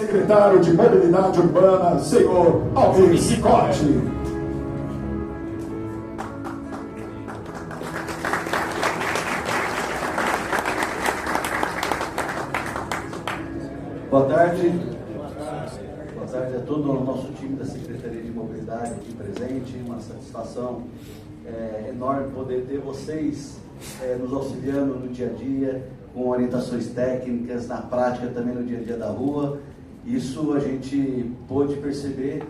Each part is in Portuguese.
Secretário de Mobilidade Urbana, senhor Almir Cicotti. Boa tarde. Boa tarde a todo o nosso time da Secretaria de Mobilidade aqui presente. Uma satisfação enorme poder ter vocês nos auxiliando no dia a dia, com orientações técnicas, na prática também no dia a dia da rua. Isso a gente pôde perceber,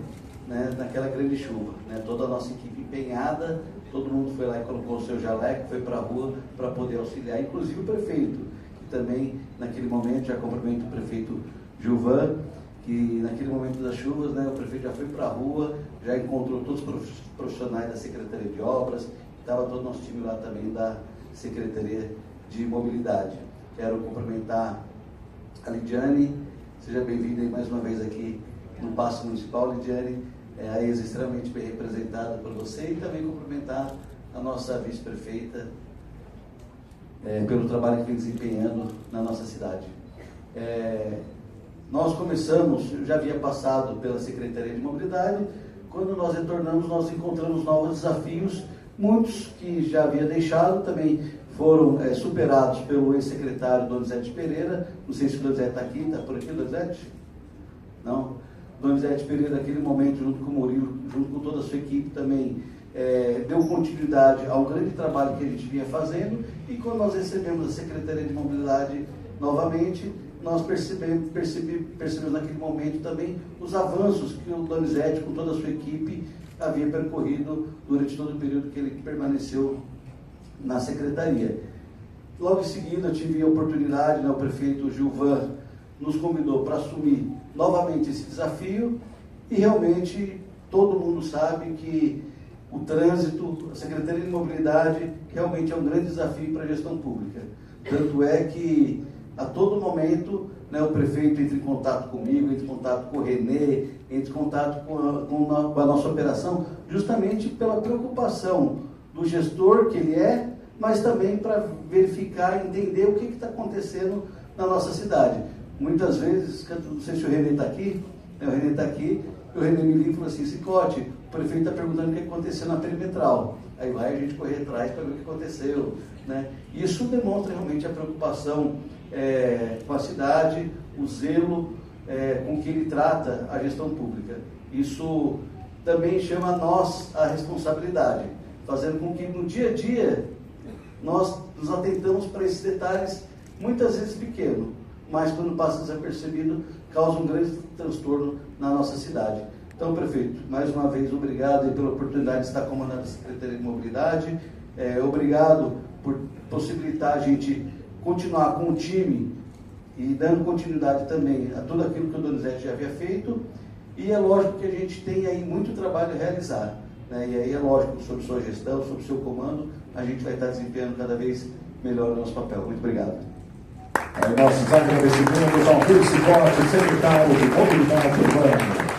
né, naquela grande chuva, né? Toda a nossa equipe empenhada, todo mundo foi lá e colocou o seu jaleco, foi para a rua para poder auxiliar, inclusive o prefeito, que também naquele momento, já cumprimento o prefeito Gilvan, que naquele momento das chuvas, né, o prefeito já foi para a rua, já encontrou todos os profissionais da Secretaria de Obras, estava todo o nosso time lá também da Secretaria de Mobilidade. Quero cumprimentar a Lidiane. Seja bem-vinda mais uma vez aqui no Paço Municipal, Lidiane, a ex extremamente bem representada por você, e também cumprimentar a nossa vice-prefeita pelo trabalho que vem desempenhando na nossa cidade. Nós começamos, eu já havia passado pela Secretaria de Mobilidade, quando nós retornamos nós encontramos novos desafios, muitos que já havia deixado, também foram superados pelo ex-secretário Donizete Pereira. Não sei se o Donizete está aqui, está por aqui, Donizete? Não? Donizete Pereira, naquele momento, junto com o Murilo, junto com toda a sua equipe, também deu continuidade ao grande trabalho que a gente vinha fazendo, e quando nós recebemos a Secretaria de Mobilidade novamente, nós percebemos naquele momento também os avanços que o Donizete, com toda a sua equipe, havia percorrido durante todo o período que ele permaneceu na secretaria. Logo em seguida eu tive a oportunidade, né, o prefeito Gilvan nos convidou para assumir novamente esse desafio, e realmente todo mundo sabe que o trânsito, a Secretaria de Mobilidade realmente é um grande desafio para a gestão pública. Tanto é que a todo momento, né, o prefeito entra em contato comigo, entra em contato com o Renê, entra em contato com a nossa operação, justamente pela preocupação do gestor que ele é, mas também para verificar, entender o que está acontecendo na nossa cidade. Muitas vezes, não sei se o Renê está aqui, né, o Renê está aqui, e o Renê me liga e fala assim: Cicotti, o prefeito está perguntando o que aconteceu na perimetral. Aí vai a gente correr atrás para ver o que aconteceu, né? Isso demonstra realmente a preocupação com a cidade, o zelo com que ele trata a gestão pública. Isso também chama a nós a responsabilidade, fazendo com que no dia a dia nós nos atentamos para esses detalhes, muitas vezes pequenos, mas quando passa desapercebido, causa um grande transtorno na nossa cidade. Então, prefeito, mais uma vez, obrigado pela oportunidade de estar comandando a Secretaria de Mobilidade, obrigado por possibilitar a gente continuar com o time e dando continuidade também a tudo aquilo que o Donizete já havia feito, e é lógico que a gente tem aí muito trabalho a realizar, né? E aí é lógico, sob sua gestão, sob seu comando, a gente vai estar desempenhando cada vez melhor o nosso papel. Muito obrigado. Nossos agradecimentos ao Almir Cicotti, secretário de Mobilidade Urbana.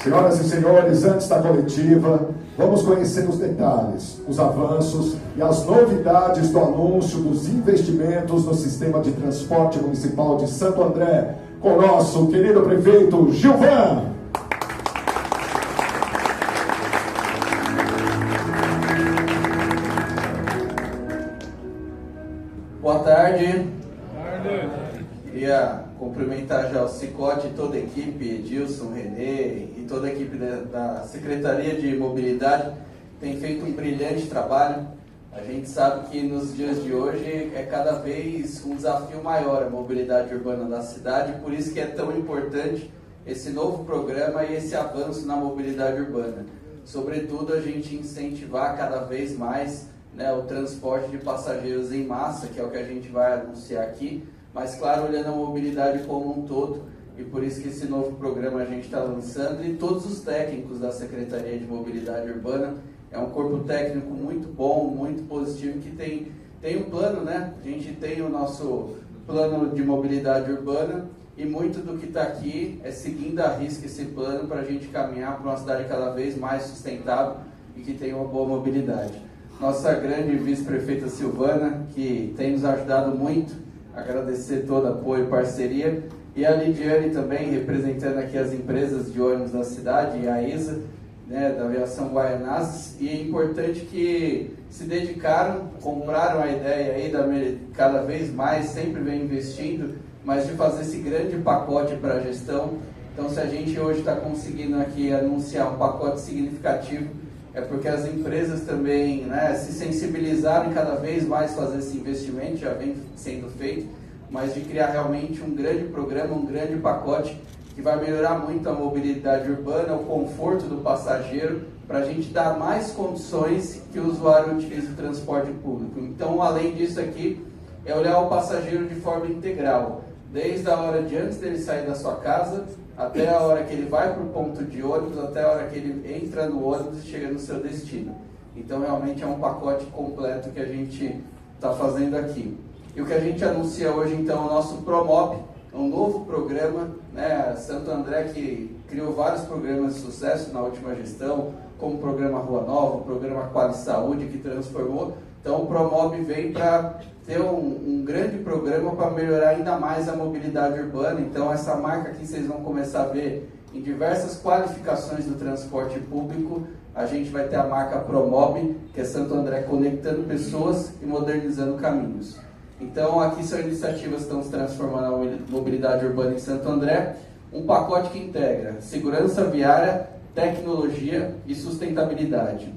Senhoras e senhores, antes da coletiva, vamos conhecer os detalhes, os avanços e as novidades do anúncio dos investimentos no sistema de transporte municipal de Santo André, com o nosso querido prefeito Gilvan. Boa tarde. Queria cumprimentar já o Cicotti e toda a equipe, Edilson, Renê e toda a equipe da Secretaria de Mobilidade. Tem feito um brilhante trabalho. A gente sabe que nos dias de hoje é cada vez um desafio maior a mobilidade urbana da cidade, por isso que é tão importante esse novo programa e esse avanço na mobilidade urbana. Sobretudo a gente incentivar cada vez mais, né, o transporte de passageiros em massa, que é o que a gente vai anunciar aqui, mas claro, olhando a mobilidade como um todo, e por isso que esse novo programa a gente está lançando, e todos os técnicos da Secretaria de Mobilidade Urbana, é um corpo técnico muito bom, muito positivo, que tem um plano, né? A gente tem o nosso plano de mobilidade urbana, e muito do que está aqui é seguindo à risca esse plano para a gente caminhar para uma cidade cada vez mais sustentável e que tenha uma boa mobilidade. Nossa grande vice-prefeita Silvana, que tem nos ajudado muito, agradecer todo o apoio e parceria, e a Lidiane também, representando aqui as empresas de ônibus da cidade, e a ESA, né, da aviação Guaianazes, e é importante que se dedicaram, compraram a ideia aí, cada vez mais, sempre vem investindo, mas de fazer esse grande pacote para a gestão. Então, se a gente hoje está conseguindo aqui anunciar um pacote significativo, é porque as empresas também, né, se sensibilizaram em cada vez mais fazer esse investimento, já vem sendo feito, mas de criar realmente um grande programa, um grande pacote que vai melhorar muito a mobilidade urbana, o conforto do passageiro, para a gente dar mais condições que o usuário utilize o transporte público. Então, além disso aqui, é olhar o passageiro de forma integral, desde a hora de antes dele sair da sua casa, até a hora que ele vai para o ponto de ônibus, até a hora que ele entra no ônibus e chega no seu destino. Então, realmente é um pacote completo que a gente está fazendo aqui. E o que a gente anuncia hoje, então, é o nosso Promob, um novo programa, né? Santo André, que criou vários programas de sucesso na última gestão, como o programa Rua Nova, o programa Quali Saúde, que transformou. Então, o Promob vem para ter um grande programa para melhorar ainda mais a mobilidade urbana. Então, essa marca aqui vocês vão começar a ver em diversas qualificações do transporte público. A gente vai ter a marca Promob, que é Santo André conectando pessoas e modernizando caminhos. Então, aqui são iniciativas que estão se transformando na mobilidade urbana em Santo André. Um pacote que integra segurança viária, tecnologia e sustentabilidade.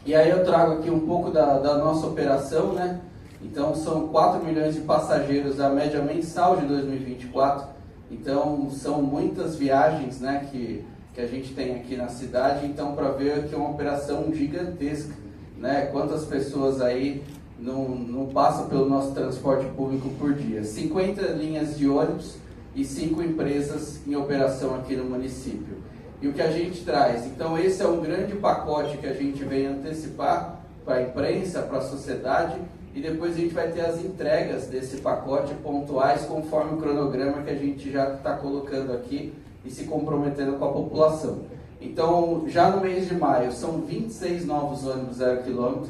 E aí eu trago aqui um pouco da nossa operação, né? Então, são 4 milhões de passageiros a média mensal de 2024. Então, são muitas viagens, né, que a gente tem aqui na cidade. Então, para ver que é uma operação gigantesca, né? Quantas pessoas aí não passam pelo nosso transporte público por dia. 50 linhas de ônibus e 5 empresas em operação aqui no município. E o que a gente traz? Então, esse é um grande pacote que a gente vem antecipar para a imprensa, para a sociedade, e depois a gente vai ter as entregas desse pacote pontuais conforme o cronograma que a gente já está colocando aqui e se comprometendo com a população. Então, já no mês de maio, são 26 novos ônibus 0 km,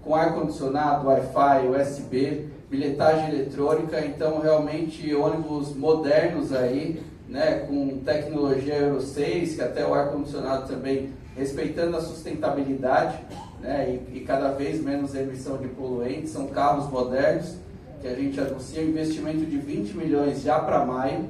com ar-condicionado, Wi-Fi, USB, bilhetagem eletrônica. Então, realmente, ônibus modernos aí, né, com tecnologia Euro 6, que até o ar-condicionado também, respeitando a sustentabilidade, né, e cada vez menos emissão de poluentes. São carros modernos que a gente anuncia, um investimento de 20 milhões já para maio.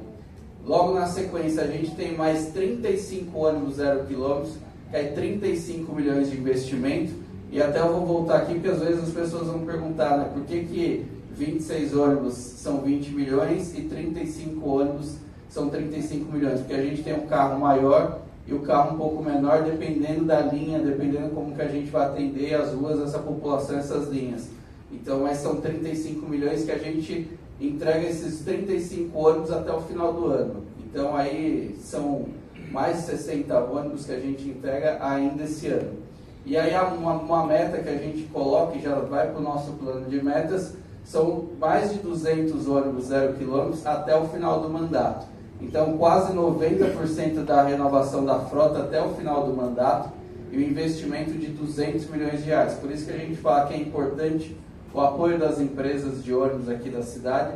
Logo na sequência, a gente tem mais 35 ônibus 0 km, que é 35 milhões de investimento. E até eu vou voltar aqui, porque às vezes as pessoas vão perguntar, né, por que 26 ônibus são 20 milhões e 35 ônibus são 35 milhões? Porque a gente tem um carro maior e o carro um pouco menor, dependendo da linha, dependendo como que a gente vai atender as ruas, essa população, essas linhas. Então, mas são 35 milhões que a gente entrega esses 35 ônibus até o final do ano. Então, aí são mais de 60 ônibus que a gente entrega ainda esse ano. E aí uma meta que a gente coloca e já vai para o nosso plano de metas, são mais de 200 ônibus 0 km até o final do mandato. Então, quase 90% da renovação da frota até o final do mandato e o investimento de 200 milhões de reais. Por isso que a gente fala que é importante o apoio das empresas de ônibus aqui da cidade,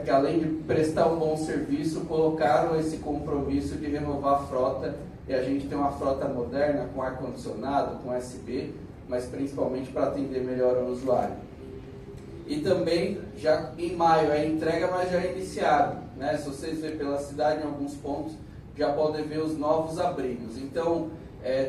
que além de prestar um bom serviço, colocaram esse compromisso de renovar a frota, e a gente tem uma frota moderna, com ar-condicionado, com USB, mas principalmente para atender melhor o usuário. E também, já em maio, a entrega, mas já é iniciada, né? Se vocês verem pela cidade, em alguns pontos, já podem ver os novos abrigos. Então,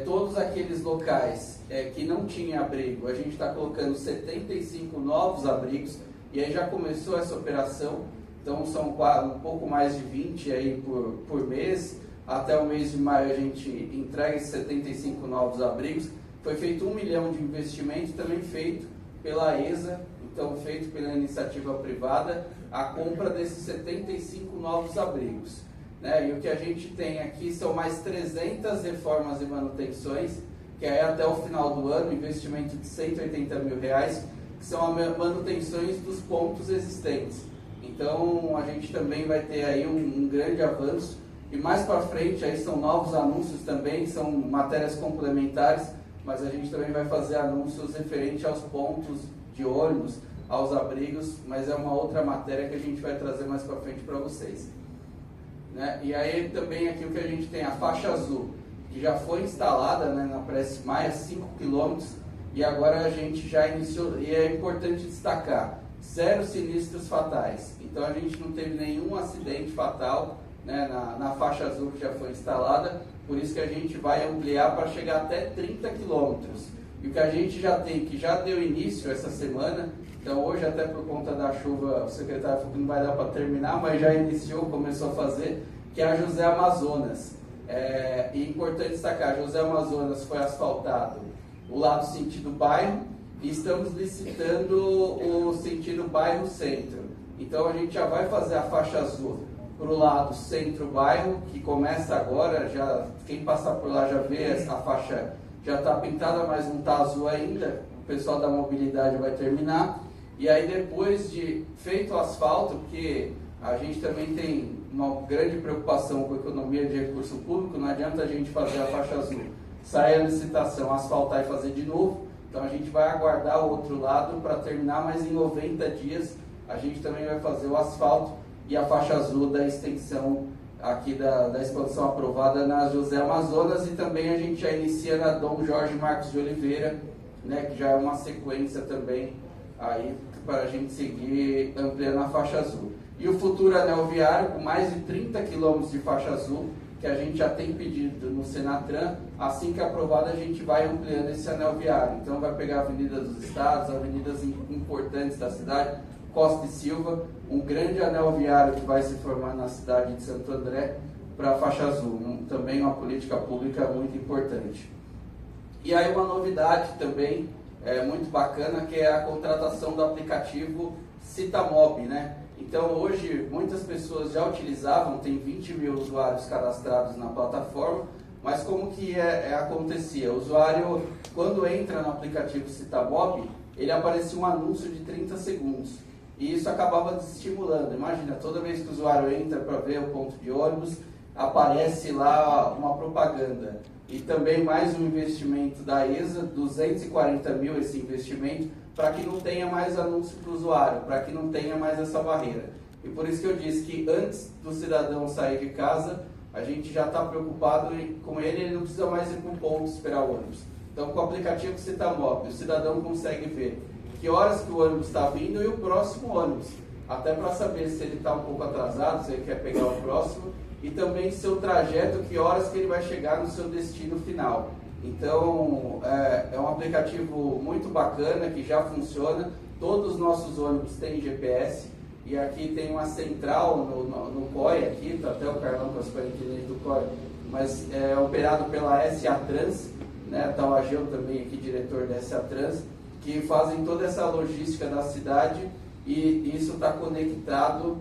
todos aqueles locais que não tinham abrigo, a gente está colocando 75 novos abrigos, e aí já começou essa operação. Então, são um pouco mais de 20 aí por mês. Até o mês de maio a gente entrega esses 75 novos abrigos. Foi feito 1 milhão de investimento, também feito pela ESA, então feito pela iniciativa privada, a compra desses 75 novos abrigos, né? E o que a gente tem aqui são mais 300 reformas e manutenções, que é até o final do ano, investimento de 180 mil reais, que são manutenções dos pontos existentes. Então a gente também vai ter aí um grande avanço. E mais para frente, aí são novos anúncios também, são matérias complementares, mas a gente também vai fazer anúncios referentes aos pontos de ônibus, aos abrigos, mas é uma outra matéria que a gente vai trazer mais para frente para vocês. né? E aí também aqui o que a gente tem, a faixa azul, que já foi instalada, né, na Prestes Maia, 5 km, e agora a gente já iniciou, e é importante destacar, 0 sinistros fatais. Então a gente não teve nenhum acidente fatal, né, na faixa azul que já foi instalada, por isso que a gente vai ampliar para chegar até 30 km. E o que a gente já tem, que já deu início essa semana, então hoje até por conta da chuva, o secretário falou que não vai dar para terminar, mas já iniciou, começou a fazer, que é a José Amazonas. E importante destacar, José Amazonas foi asfaltado o lado sentido bairro e estamos licitando o sentido bairro-centro. Então a gente já vai fazer a faixa azul para o lado centro-bairro, que começa agora, já, quem passar por lá já vê, a faixa já está pintada, mas não está azul ainda, o pessoal da mobilidade vai terminar. E aí depois de feito o asfalto, porque a gente também tem uma grande preocupação com a economia de recurso público, não adianta a gente fazer a faixa azul, sair a licitação, asfaltar e fazer de novo, então a gente vai aguardar o outro lado para terminar, mas em 90 dias a gente também vai fazer o asfalto e a faixa azul da extensão aqui da expansão aprovada na José Amazonas, e também a gente já inicia na Dom Jorge Marcos de Oliveira, né, que já é uma sequência também aí para a gente seguir ampliando a faixa azul. E o futuro anel viário, com mais de 30 km de faixa azul, que a gente já tem pedido no Senatran, assim que aprovado a gente vai ampliando esse anel viário. Então vai pegar a Avenida dos Estados, avenidas importantes da cidade, Costa e Silva, um grande anel viário que vai se formar na cidade de Santo André para a faixa azul, também uma política pública muito importante. E aí uma novidade também muito bacana, que é a contratação do aplicativo Citamob, né? Então hoje muitas pessoas já utilizavam, tem 20 mil usuários cadastrados na plataforma, mas como que acontecia? O usuário, quando entra no aplicativo Citamob, ele aparecia um anúncio de 30 segundos. E isso acabava desestimulando. Imagina, toda vez que o usuário entra para ver o ponto de ônibus, aparece lá uma propaganda. E também mais um investimento da ESA, 240 mil esse investimento, para que não tenha mais anúncio para o usuário, para que não tenha mais essa barreira. E por isso que eu disse que antes do cidadão sair de casa, a gente já está preocupado com ele não precisa mais ir para um ponto esperar o ônibus. Então com o aplicativo Citamob, o cidadão consegue ver que horas que o ônibus está vindo e o próximo ônibus, até para saber se ele está um pouco atrasado, se ele quer pegar o próximo, e também seu trajeto, que horas que ele vai chegar no seu destino final. Então é um aplicativo muito bacana, que já funciona, todos os nossos ônibus têm GPS, e aqui tem uma central no COI, aqui, tá até o Carlão com as quarentenas do COI, mas é operado pela SA Trans, né, tá o Ageu também aqui, diretor da SA Trans, que fazem toda essa logística da cidade, e isso está conectado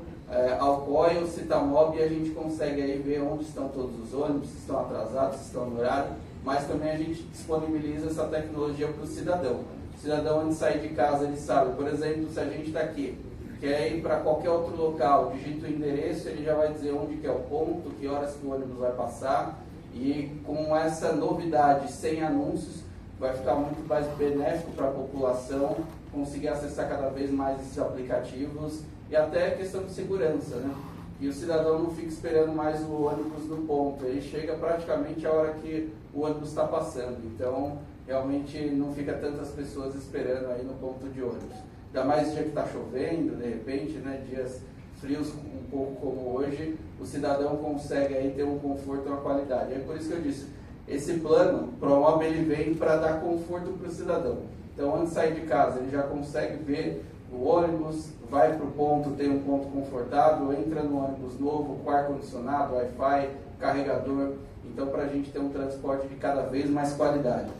ao COI, ao Citamob, e a gente consegue aí ver onde estão todos os ônibus, se estão atrasados, se estão no horário, mas também a gente disponibiliza essa tecnologia para o cidadão. O cidadão, antes de sair de casa, ele sabe, por exemplo, se a gente está aqui, quer ir para qualquer outro local, digita o endereço, ele já vai dizer onde que é o ponto, que horas que o ônibus vai passar, e com essa novidade, sem anúncios, vai ficar muito mais benéfico para a população conseguir acessar cada vez mais esses aplicativos, e até questão de segurança, né? E o cidadão não fica esperando mais o ônibus no ponto, ele chega praticamente a hora que o ônibus está passando, então realmente não fica tantas pessoas esperando aí no ponto de ônibus. Ainda mais dia que está chovendo, de repente, né, dias frios um pouco como hoje, o cidadão consegue aí ter um conforto e uma qualidade. É por isso que eu disse, esse plano ProMob, ele vem para dar conforto para o cidadão. Então, antes de sair de casa, ele já consegue ver o ônibus, vai para o ponto, tem um ponto confortável, entra no ônibus novo, com ar-condicionado, Wi-Fi, carregador. Então, para a gente ter um transporte de cada vez mais qualidade.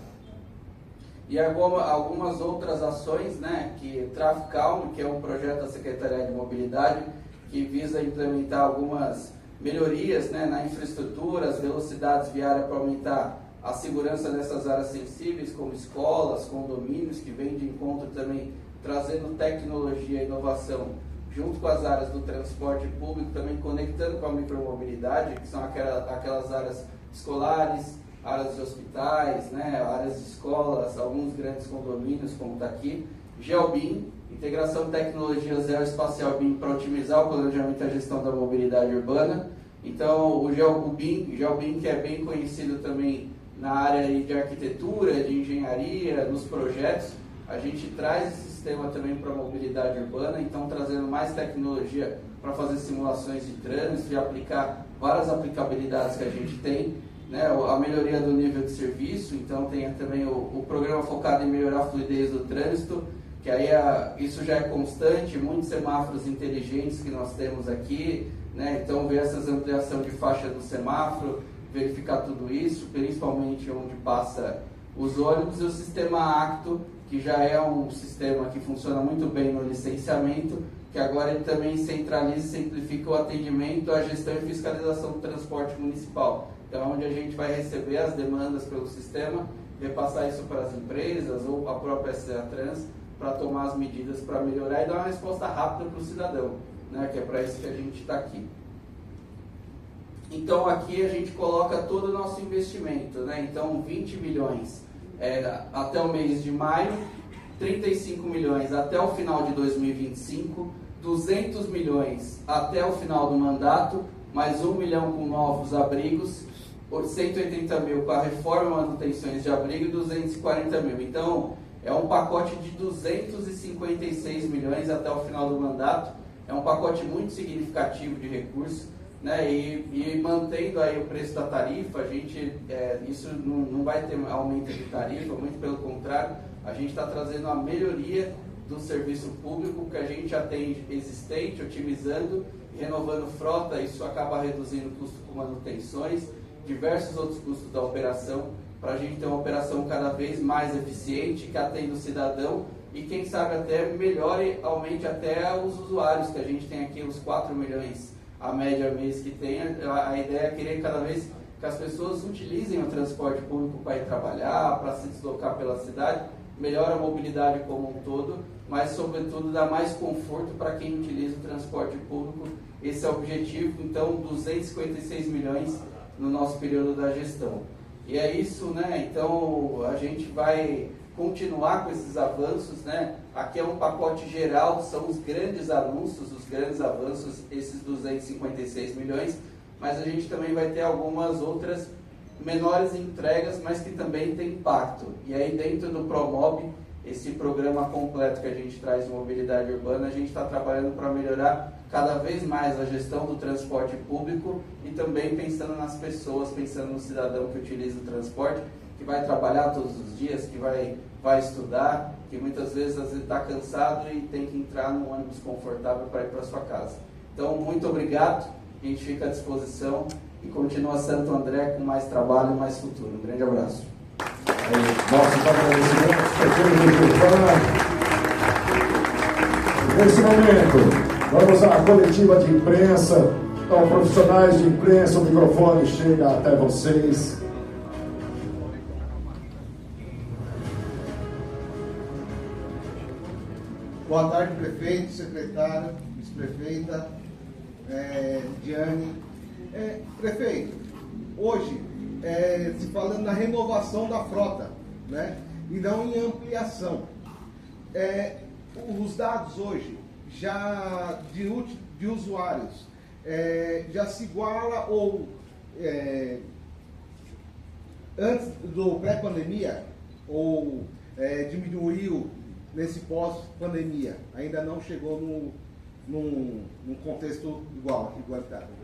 E algumas outras ações, né, que Tráfego Calmo, que é um projeto da Secretaria de Mobilidade, que visa implementar algumas melhorias, né, na infraestrutura, as velocidades viárias para aumentar a segurança nessas áreas sensíveis, como escolas, condomínios, que vem de encontro também trazendo tecnologia e inovação junto com as áreas do transporte público, também conectando com a micromobilidade, que são aquelas áreas escolares, áreas de hospitais, né, áreas de escolas, alguns grandes condomínios, como está aqui. GeoBIM, integração de tecnologias aeroespacial BIM para otimizar o planejamento e a gestão da mobilidade urbana. Então, o GeoBim, que é bem conhecido também na área de arquitetura, de engenharia, nos projetos, a gente traz esse sistema também para a mobilidade urbana, então trazendo mais tecnologia para fazer simulações de trânsito e aplicar várias aplicabilidades que a gente tem, né? A melhoria do nível de serviço, então tem também o programa focado em melhorar a fluidez do trânsito, que aí isso já é constante, muitos semáforos inteligentes que nós temos aqui, né? Então ver essas ampliação de faixa do semáforo, verificar tudo isso, principalmente onde passa os ônibus, e o sistema Acto, que já é um sistema que funciona muito bem no licenciamento, que agora ele também centraliza e simplifica o atendimento, a gestão e fiscalização do transporte municipal. Então, onde a gente vai receber as demandas pelo sistema, repassar isso para as empresas ou a própria SCA Trans, para tomar as medidas para melhorar e dar uma resposta rápida para o cidadão, né? Que é para isso que a gente está aqui. Então, aqui a gente coloca todo o nosso investimento, né? Então, 20 milhões até o mês de maio, 35 milhões até o final de 2025, 200 milhões até o final do mandato, mais 1 milhão com novos abrigos, 180 mil com a reforma e manutenções de abrigo e 240 mil. Então, é um pacote de 256 milhões até o final do mandato. É um pacote muito significativo de recursos, né? E mantendo aí o preço da tarifa, a gente, isso não vai ter aumento de tarifa, muito pelo contrário, a gente está trazendo a melhoria do serviço público que a gente já tem existente, otimizando, renovando frota, isso acaba reduzindo o custo com manutenções, diversos outros custos da operação, para a gente ter uma operação cada vez mais eficiente, que atenda o cidadão e quem sabe até melhore, aumente até os usuários, que a gente tem aqui os 4 milhões a média mês que tem. A ideia é querer cada vez que as pessoas utilizem o transporte público para ir trabalhar, para se deslocar pela cidade, melhora a mobilidade como um todo, mas sobretudo dá mais conforto para quem utiliza o transporte público. Esse é o objetivo, então 256 milhões no nosso período da gestão. E é isso, né? Então a gente vai continuar com esses avanços, né? Aqui é um pacote geral, são os grandes anúncios, os grandes avanços, esses 256 milhões, mas a gente também vai ter algumas outras menores entregas, mas que também tem impacto. E aí dentro do Promob, esse programa completo que a gente traz de mobilidade urbana, a gente está trabalhando para melhorar cada vez mais a gestão do transporte público e também pensando nas pessoas, pensando no cidadão que utiliza o transporte, que vai trabalhar todos os dias, que vai estudar, que muitas vezes está cansado e tem que entrar num ônibus confortável para ir para sua casa. Então, muito obrigado, a gente fica à disposição e continua Santo André com mais trabalho e mais futuro. Um grande abraço. Nossos agradecimentos, nesse momento, vamos à coletiva de imprensa. Então, profissionais de imprensa, o microfone chega até vocês. Boa tarde, prefeito, secretário, vice-prefeita, Diane. Prefeito, hoje, se falando na renovação da frota, né, e não em ampliação. Os dados hoje, já de usuários, já se iguala ou antes do pré-pandemia, ou diminuiu nesse pós-pandemia, ainda não chegou num contexto igualitário.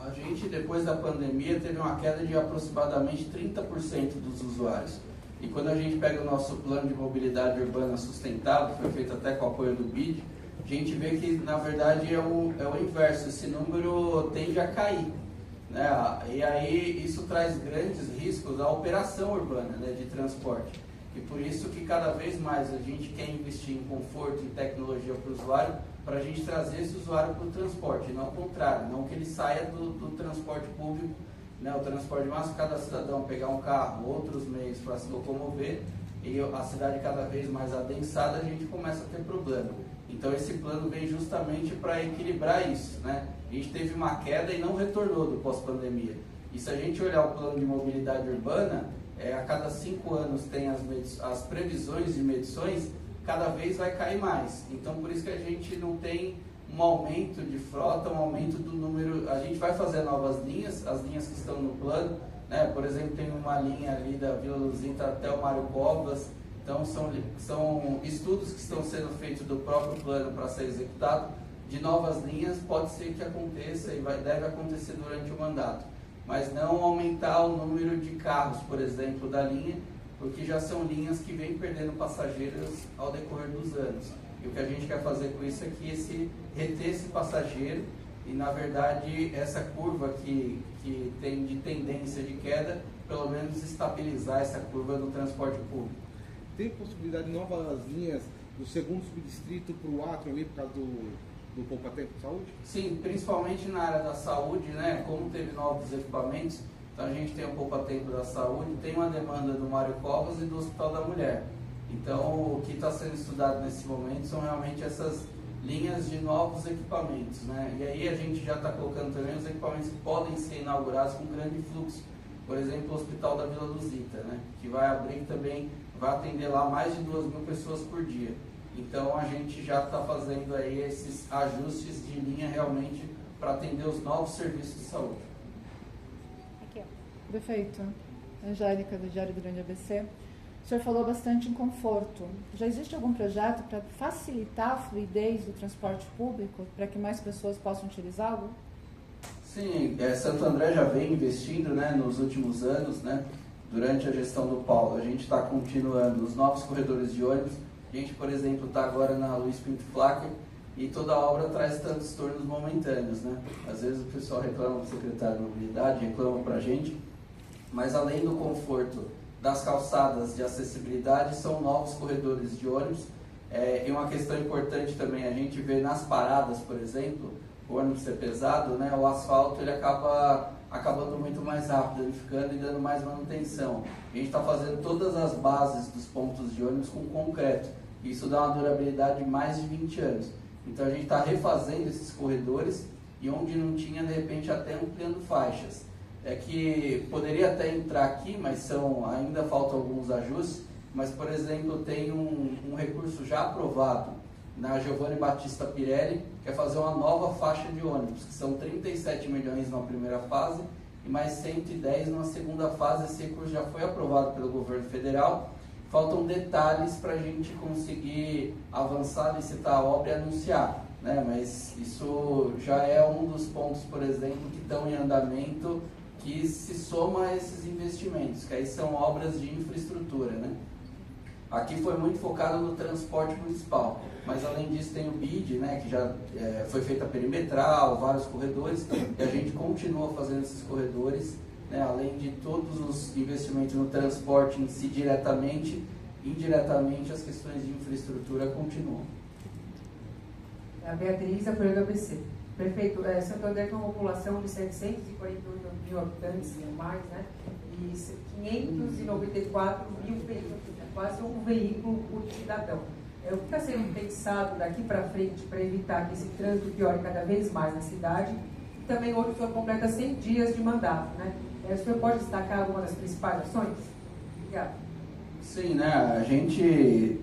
A gente, depois da pandemia, teve uma queda de aproximadamente 30% dos usuários. E quando a gente pega o nosso plano de mobilidade urbana sustentável, que foi feito até com o apoio do BID, a gente vê que, na verdade, é o inverso. Esse número tende a cair, né? E aí isso traz grandes riscos à operação urbana, né, de transporte. E por isso que cada vez mais a gente quer investir em conforto e tecnologia para o usuário, para a gente trazer esse usuário para o transporte, e não o contrário, não que ele saia do transporte público, né, o transporte de massa, cada cidadão pegar um carro, outros meios para se locomover, e a cidade cada vez mais adensada, a gente começa a ter problema. Então esse plano vem justamente para equilibrar isso, né? A gente teve uma queda e não retornou do pós-pandemia. E se a gente olhar o plano de mobilidade urbana, a cada 5 anos tem as previsões de medições, cada vez vai cair mais. Então, por isso que a gente não tem um aumento de frota, um aumento do número. A gente vai fazer novas linhas, as linhas que estão no plano, né? Por exemplo, tem uma linha ali da Vila Luzita até o Mário Covas. Então são estudos que estão sendo feitos do próprio plano para ser executado. De novas linhas pode ser que aconteça e deve acontecer durante o mandato, mas não aumentar o número de carros, por exemplo, da linha, porque já são linhas que vêm perdendo passageiros ao decorrer dos anos. E o que a gente quer fazer com isso é que reter esse passageiro e, na verdade, essa curva que tem de tendência de queda, pelo menos estabilizar essa curva no transporte público. Tem possibilidade de novas linhas do segundo subdistrito para o Atro ali por causa do Poupa Tempo de Saúde? Sim, principalmente na área da saúde, né? Como teve novos equipamentos, então a gente tem o Poupa Tempo da Saúde, tem uma demanda do Mário Covas e do Hospital da Mulher. Então, o que está sendo estudado nesse momento são realmente essas linhas de novos equipamentos, né? E aí a gente já está colocando também os equipamentos que podem ser inaugurados com grande fluxo. Por exemplo, o Hospital da Vila Luzita, né? Que vai abrir também, vai atender lá mais de 2.000 pessoas por dia. Então, a gente já está fazendo aí esses ajustes de linha realmente para atender os novos serviços de saúde. Aqui, ó. Prefeito, Angélica, do Diário do Grande ABC. O senhor falou bastante em conforto. Já existe algum projeto para facilitar a fluidez do transporte público, para que mais pessoas possam utilizá-lo? Sim, Santo André já vem investindo, né, nos últimos anos, né, durante a gestão do Paulo. A gente está continuando os novos corredores de ônibus. A gente, por exemplo, está agora na Luiz Pinto Flacker e toda a obra traz tantos turnos momentâneos, né? Às vezes o pessoal reclama do secretário de mobilidade, reclama para a gente, mas além do conforto das calçadas de acessibilidade, são novos corredores de ônibus. E uma questão importante também, a gente vê nas paradas, por exemplo, o ônibus ser pesado, né, o asfalto ele acaba acabando muito mais rápido, danificando e dando mais manutenção. A gente está fazendo todas as bases dos pontos de ônibus com concreto. Isso dá uma durabilidade de mais de 20 anos. Então a gente está refazendo esses corredores e onde não tinha, de repente, até ampliando faixas. É que poderia até entrar aqui, mas ainda faltam alguns ajustes. Mas, por exemplo, tem um recurso já aprovado na Giovanni Battista Pirelli, que é fazer uma nova faixa de ônibus, que são 37 milhões na primeira fase e mais 110 na segunda fase. Esse recurso já foi aprovado pelo governo federal. Faltam detalhes para a gente conseguir avançar, licitar a obra e anunciar, né? Mas isso já é um dos pontos, por exemplo, que estão em andamento, que se soma a esses investimentos, que aí são obras de infraestrutura, né? Aqui foi muito focado no transporte municipal, mas além disso tem o BID, né, que já foi feita perimetral, vários corredores, e a gente continua fazendo esses corredores, né, além de todos os investimentos no transporte em si diretamente, indiretamente as questões de infraestrutura continuam. A Beatriz, apoio do ABC. Prefeito, Santo André tem uma população de 748 mil habitantes ou mais, né? E 594 mil veículos, quase um veículo por cidadão. O que está sendo pensado daqui para frente para evitar que esse trânsito piore cada vez mais na cidade? E também hoje o senhor completa 100 dias de mandato, né? O senhor pode destacar alguma das principais ações? Obrigada. Sim, né? A gente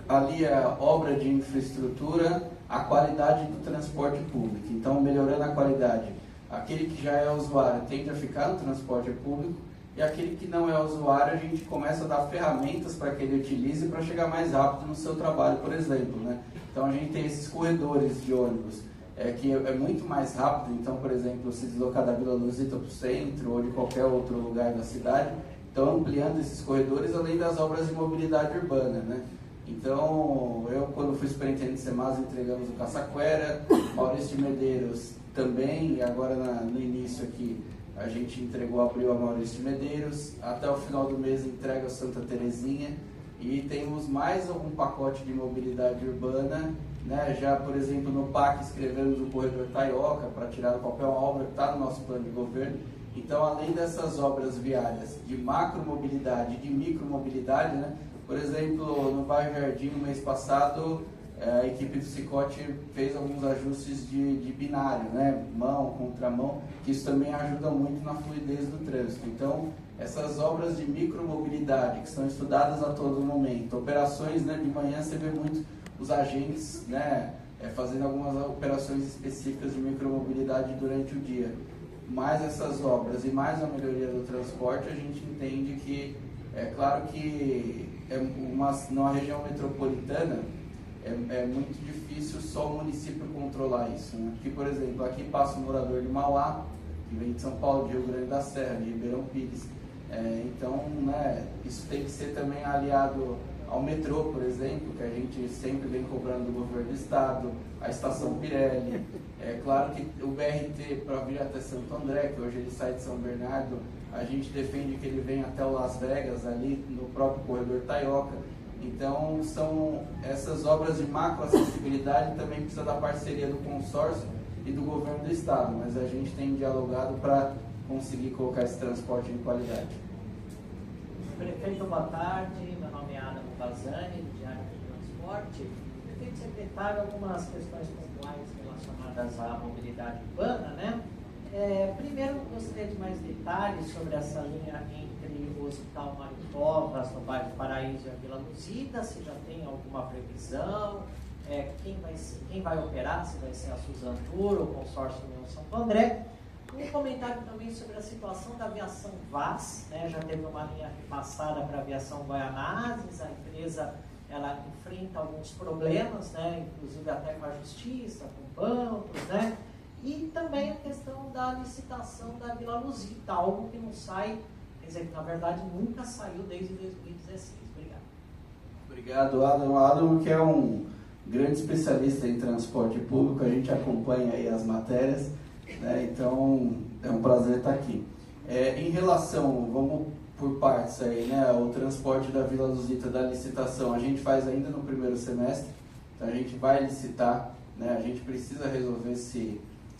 alia obra de infraestrutura à qualidade do transporte público. Então, melhorando a qualidade, aquele que já é usuário tende a ficar no transporte público, e aquele que não é usuário, a gente começa a dar ferramentas para que ele utilize para chegar mais rápido no seu trabalho, por exemplo, né? Então a gente tem esses corredores de ônibus, que é muito mais rápido. Então, por exemplo, se deslocar da Vila Luzita para o centro ou de qualquer outro lugar da cidade, então ampliando esses corredores, além das obras de mobilidade urbana, né? Então, eu quando fui superintendente de Semasa, entregamos o Caçaquera, Maurício de Medeiros também, e agora no início aqui, a gente entregou, abriu a Maurício de Medeiros, até o final do mês entrega a Santa Terezinha, e temos mais algum pacote de mobilidade urbana, né? Já, por exemplo, no PAC escrevemos o corredor Taioca para tirar do papel uma obra que está no nosso plano de governo. Então, além dessas obras viárias de macromobilidade e de micromobilidade, né? Por exemplo, no bairro Jardim, no mês passado, a equipe do Cicote fez alguns ajustes de binário, né? Mão, contramão, que isso também ajuda muito na fluidez do trânsito. Então, essas obras de micromobilidade que são estudadas a todo momento, operações, né? De manhã você vê muito os agentes, né? fazendo algumas operações específicas de micromobilidade durante o dia. Mais essas obras e mais a melhoria do transporte, a gente entende que, é claro que numa região metropolitana é muito difícil só o município controlar isso, né? Porque, por exemplo, aqui passa um morador de Mauá, que vem de São Paulo, de Rio Grande da Serra, de Ribeirão Pires. Então, né, isso tem que ser também aliado ao metrô, por exemplo, que a gente sempre vem cobrando do governo do estado, a estação Pirelli. É claro que o BRT para vir até Santo André, que hoje ele sai de São Bernardo, a gente defende que ele venha até o Las Vegas, ali no próprio corredor Taioca. Então, são essas obras de macroacessibilidade também precisa da parceria do consórcio e do governo do estado, mas a gente tem dialogado para conseguir colocar esse transporte em qualidade. Prefeito, boa tarde. Meu nome é Adam Bazani, do Diário do Transporte. Prefeito secretário, algumas questões pontuais relacionadas à mobilidade urbana, né? Primeiro, gostaria de mais detalhes sobre essa linha entre o Hospital Mário Covas, no bairro Paraíso e a Vila Luzita, se já tem alguma previsão, quem vai operar, se vai ser a Suzano Tour, o consórcio União Santo André. Um comentário também sobre a situação da aviação VAS, né? Já teve uma linha repassada para a aviação Guaianazes, a empresa ela enfrenta alguns problemas, né? Inclusive até com a justiça, com bancos, né? E também a questão da licitação da Vila Luzita, algo que não sai, quer dizer, que na verdade nunca saiu desde 2016. Obrigado. Obrigado, Adam. Adam, que é um grande especialista em transporte público, a gente acompanha aí as matérias, né? Então é um prazer estar aqui. Em relação, vamos por partes aí, né? O transporte da Vila Luzita, da licitação, a gente faz ainda no primeiro semestre, então a gente vai licitar, né? A gente precisa resolver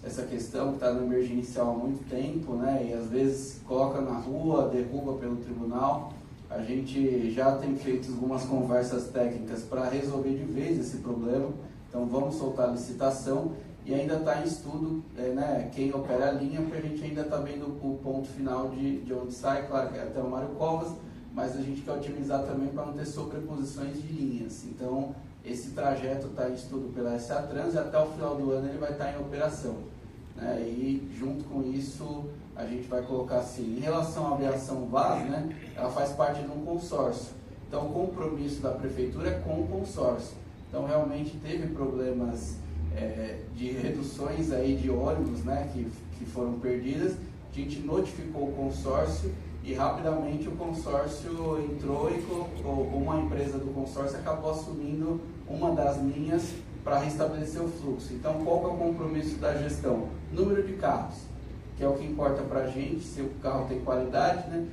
essa questão que está no emergencial há muito tempo, né? E às vezes coloca na rua, derruba pelo tribunal. A gente já tem feito algumas conversas técnicas para resolver de vez esse problema, então vamos soltar a licitação e ainda está em estudo, né, quem opera a linha, porque a gente ainda está vendo o ponto final de onde sai, claro que é até o Mário Covas, mas a gente quer otimizar também para não ter sobreposições de linhas. Então, esse trajeto está em estudo pela SA Trans e até o final do ano ele vai estar em operação, né? E junto com isso a gente vai colocar assim, em relação à aviação VAS, né, ela faz parte de um consórcio. Então, o compromisso da prefeitura é com o consórcio. Então, realmente teve problemas de reduções aí de ônibus, né, que foram perdidas. A gente notificou o consórcio e rapidamente o consórcio entrou e colocou, uma empresa do consórcio acabou assumindo uma das linhas para restabelecer o fluxo. Então, qual que é o compromisso da gestão? Número de carros, que é o que importa para a gente, se o carro tem qualidade, né?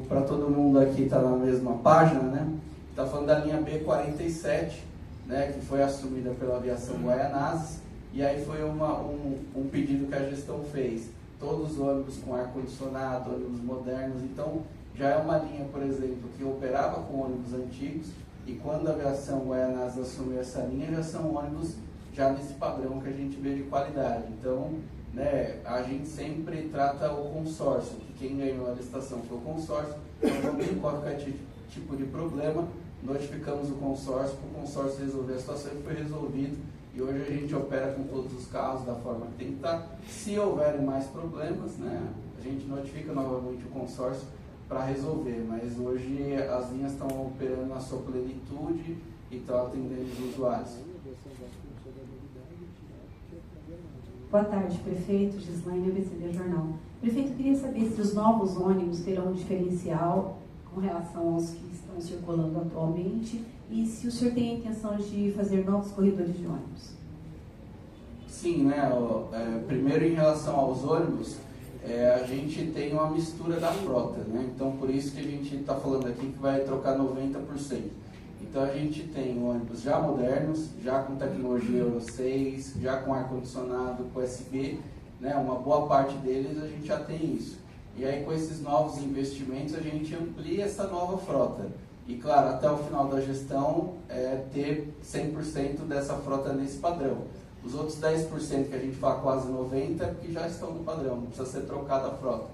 Para todo mundo aqui está na mesma página, né? Está falando da linha B47, né, que foi assumida pela aviação Guaianazes, e aí foi um pedido que a gestão fez. Todos os ônibus com ar-condicionado, ônibus modernos, então já é uma linha, por exemplo, que operava com ônibus antigos, e quando a aviação Guaianazes assumiu essa linha, já são ônibus já nesse padrão que a gente vê de qualidade. Então, né, a gente sempre trata o consórcio, que quem ganhou a licitação foi o consórcio, então não tem qualquer tipo de problema, notificamos o consórcio, para o consórcio resolver a situação e foi resolvido, e hoje a gente opera com todos os carros da forma que tem que estar. Se houverem mais problemas, né, a gente notifica novamente o consórcio para resolver, mas hoje as linhas estão operando na sua plenitude e estão atendendo os usuários. Boa tarde, prefeito. Gislaine, ABCD Jornal. Prefeito, queria saber se os novos ônibus terão um diferencial com relação aos que estão circulando atualmente e se o senhor tem a intenção de fazer novos corredores de ônibus. Sim, né? Primeiro, em relação aos ônibus, a gente tem uma mistura da frota, né? Então, por isso que a gente está falando aqui que vai trocar 90%. Então, a gente tem ônibus já modernos, já com tecnologia Euro 6, já com ar-condicionado, com USB, né? Uma boa parte deles a gente já tem isso. E aí, com esses novos investimentos, a gente amplia essa nova frota. E, claro, até o final da gestão, ter 100% dessa frota nesse padrão. Os outros 10% que a gente fala quase 90% é porque já estão no padrão, não precisa ser trocada a frota.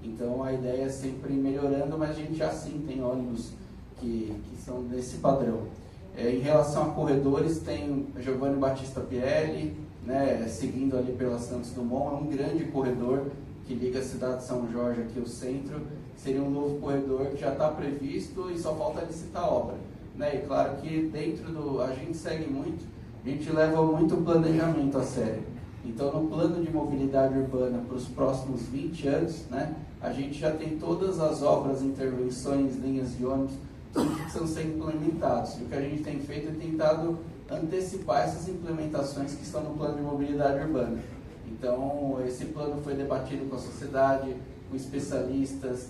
Então, a ideia é sempre ir melhorando, mas a gente já sim tem ônibus que são desse padrão. Em relação a corredores, tem Giovanni Battista Pielli, né, seguindo ali pela Santos Dumont, é um grande corredor que liga a cidade de São Jorge aqui ao centro. Seria um novo corredor que já está previsto e só falta licitar a obra, né? E claro que a gente segue muito, a gente leva muito o planejamento a sério. Então, no plano de mobilidade urbana para os próximos 20 anos, né, a gente já tem todas as obras, intervenções, linhas de ônibus que precisam ser implementados. E o que a gente tem feito é tentado antecipar essas implementações que estão no plano de mobilidade urbana. Então, esse plano foi debatido com a sociedade, com especialistas,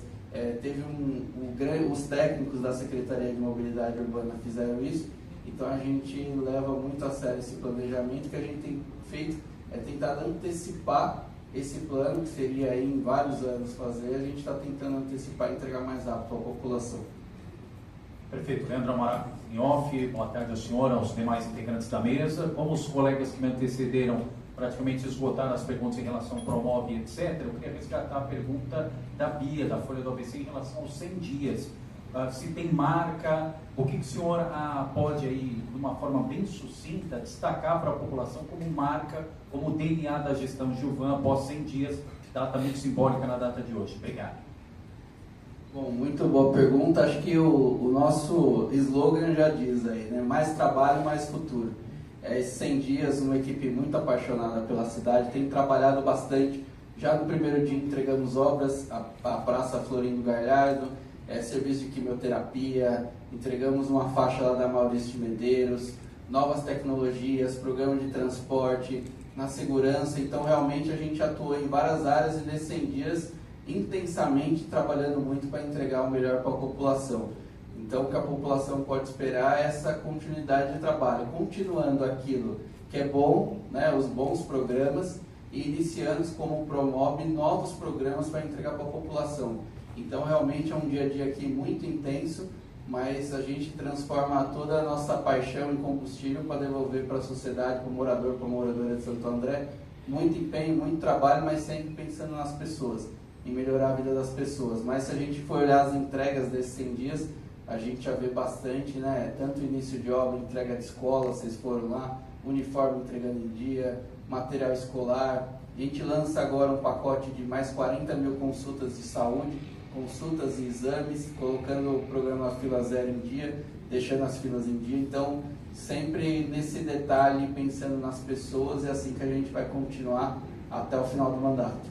os técnicos da Secretaria de Mobilidade Urbana fizeram isso. Então, a gente leva muito a sério esse planejamento. Que a gente tem feito é tentar antecipar esse plano, que seria aí em vários anos fazer. A gente está tentando antecipar e entregar mais rápido para a população. Prefeito Leandro Amaral em off, boa tarde ao senhor, aos demais integrantes da mesa. Como os colegas que me antecederam praticamente esgotaram as perguntas em relação ao Promove, etc., eu queria resgatar a pergunta da Bia, da Folha do ABC, em relação aos 100 dias. Se tem marca, o que o senhor pode aí, de uma forma bem sucinta, destacar para a população como marca, como DNA da gestão Gilvan após 100 dias, data muito simbólica na data de hoje. Obrigado. Bom, muito boa pergunta. Acho que o nosso slogan já diz aí, né? Mais trabalho, mais futuro. Esses 100 dias, uma equipe muito apaixonada pela cidade, tem trabalhado bastante. Já no primeiro dia entregamos obras, a Praça Florindo Galhardo, serviço de quimioterapia, entregamos uma faixa lá da Maurício de Medeiros, novas tecnologias, programa de transporte, na segurança. Então, realmente, a gente atuou em várias áreas e nesses 100 dias, intensamente, trabalhando muito para entregar o melhor para a população. Então, o que a população pode esperar é essa continuidade de trabalho, continuando aquilo que é bom, né, os bons programas, e iniciando, como Promove, novos programas para entregar para a população. Então, realmente é um dia a dia aqui muito intenso, mas a gente transforma toda a nossa paixão em combustível para devolver para a sociedade, para o morador, para a moradora de Santo André. Muito empenho, muito trabalho, mas sempre pensando nas pessoas, em melhorar a vida das pessoas. Mas se a gente for olhar as entregas desses 100 dias, a gente já vê bastante, né? Tanto início de obra, entrega de escola, vocês foram lá, uniforme entregando em dia, material escolar. A gente lança agora um pacote de mais 40 mil consultas de saúde, consultas e exames, colocando o programa Fila Zero em dia, deixando as filas em dia. Então, sempre nesse detalhe, pensando nas pessoas, é assim que a gente vai continuar até o final do mandato.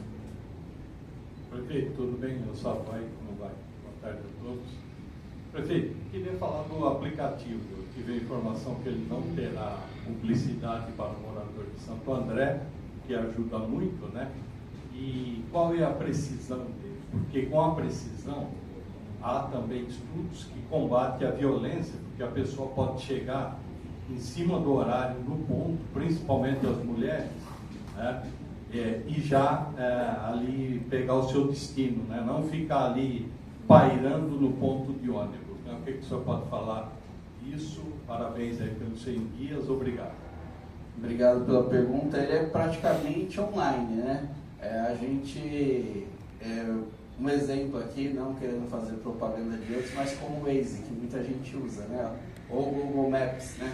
Prefeito, tudo bem? Eu sou Vai, como vai? Boa tarde a todos. Prefeito, queria falar do aplicativo. Eu tive a informação que ele não terá publicidade para o morador de Santo André, que ajuda muito, né? E qual é a precisão dele? Porque com a precisão, há também estudos que combatem a violência, porque a pessoa pode chegar em cima do horário, no ponto, principalmente as mulheres, né? E já ali pegar o seu destino, né? Não ficar ali pairando no ponto de ônibus. Né? O que o senhor pode falar disso? Parabéns aí pelos 100 dias, obrigado. Obrigado pela pergunta. Ele é praticamente online, né? A gente, um exemplo aqui, não querendo fazer propaganda de outros, mas como o Waze, que muita gente usa, né? Ou o Google Maps, né?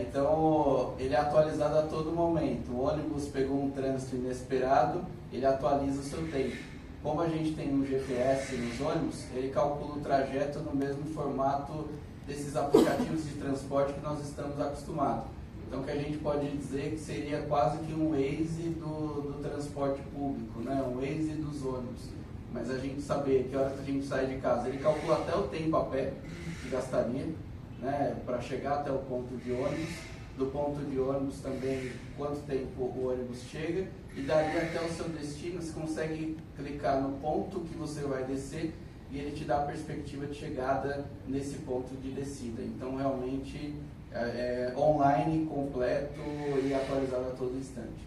Então, ele é atualizado a todo momento. O ônibus pegou um trânsito inesperado, ele atualiza o seu tempo. Como a gente tem um GPS nos ônibus, ele calcula o trajeto no mesmo formato desses aplicativos de transporte que nós estamos acostumados. Então, o que a gente pode dizer que seria quase que um Waze do transporte público, né? Um Waze dos ônibus. Mas a gente saber que hora que a gente sai de casa, ele calcula até o tempo a pé que gastaria, né, para chegar até o ponto de ônibus, do ponto de ônibus também quanto tempo o ônibus chega, e dali até o seu destino você consegue clicar no ponto que você vai descer e ele te dá a perspectiva de chegada nesse ponto de descida. Então realmente é online, completo e atualizado a todo instante.